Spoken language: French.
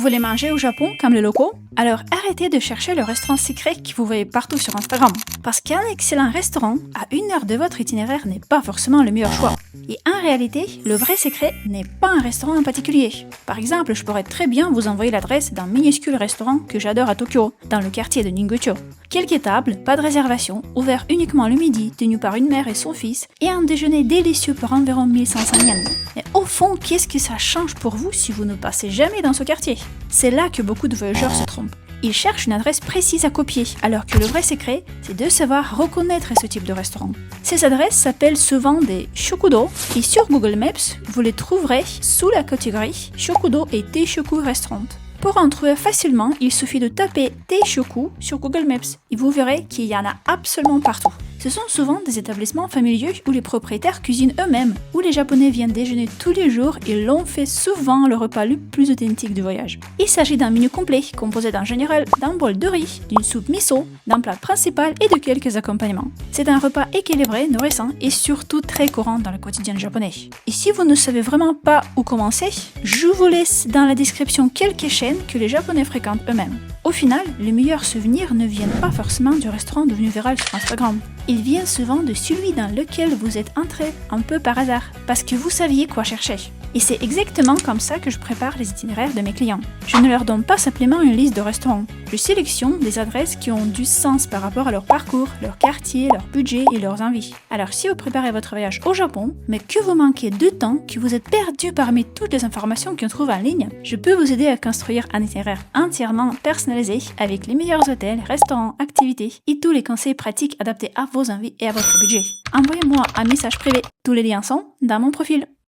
voulez manger au Japon comme les locaux? Alors arrêtez de chercher le restaurant secret que vous voyez partout sur Instagram. Parce qu'un excellent restaurant à 1 heure de votre itinéraire n'est pas forcément le meilleur choix. Et en réalité, le vrai secret n'est pas un restaurant en particulier. Par exemple, je pourrais très bien vous envoyer l'adresse d'un minuscule restaurant que j'adore à Tokyo, dans le quartier de Ningucho. Quelques tables, pas de réservation, ouvert uniquement le midi, tenu par une mère et son fils, et un déjeuner délicieux pour environ 1500 yens. Mais au fond, qu'est-ce que ça change pour vous si vous ne passez jamais dans ce quartier? C'est là que beaucoup de voyageurs se trompent. Ils cherchent une adresse précise à copier, alors que le vrai secret, c'est de savoir reconnaître ce type de restaurant. Ces adresses s'appellent souvent des shokudo, et sur Google Maps, vous les trouverez sous la catégorie shokudo et teishoku restaurant. Pour en trouver facilement, il suffit de taper teishoku sur Google Maps, et vous verrez qu'il y en a absolument partout. Ce sont souvent des établissements familiaux où les propriétaires cuisinent eux-mêmes, où les Japonais viennent déjeuner tous les jours et l'on fait souvent le repas le plus authentique du voyage. Il s'agit d'un menu complet, composé d'un général, d'un bol de riz, d'une soupe miso, d'un plat principal et de quelques accompagnements. C'est un repas équilibré, nourrissant et surtout très courant dans le quotidien japonais. Et si vous ne savez vraiment pas où commencer, je vous laisse dans la description quelques chaînes que les Japonais fréquentent eux-mêmes. Au final, les meilleurs souvenirs ne viennent pas forcément du restaurant devenu viral sur Instagram. Ils viennent souvent de celui dans lequel vous êtes entré un peu par hasard, parce que vous saviez quoi chercher. Et c'est exactement comme ça que je prépare les itinéraires de mes clients. Je ne leur donne pas simplement une liste de restaurants. Je sélectionne des adresses qui ont du sens par rapport à leur parcours, leur quartier, leur budget et leurs envies. Alors si vous préparez votre voyage au Japon, mais que vous manquez de temps, que vous êtes perdu parmi toutes les informations qu'on trouve en ligne, je peux vous aider à construire un itinéraire entièrement personnalisé avec les meilleurs hôtels, restaurants, activités et tous les conseils pratiques adaptés à vos envies et à votre budget. Envoyez-moi un message privé. Tous les liens sont dans mon profil.